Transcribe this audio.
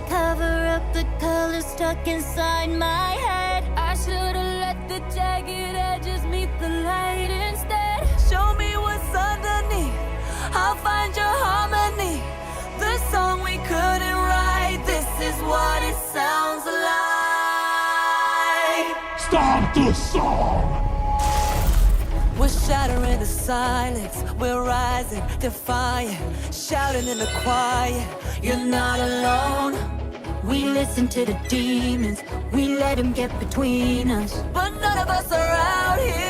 I cover up the colors stuck inside my head. I should've let the jagged edges meet the light instead. Show me what's underneath, I'll find your harmony. The song we couldn't write, this is what it sounds like. Stop the song! We're shattering the silence, we're rising, defiant, shouting in the quiet. You're not alone. We listen to the demons, we let them get between us. But none of us are out here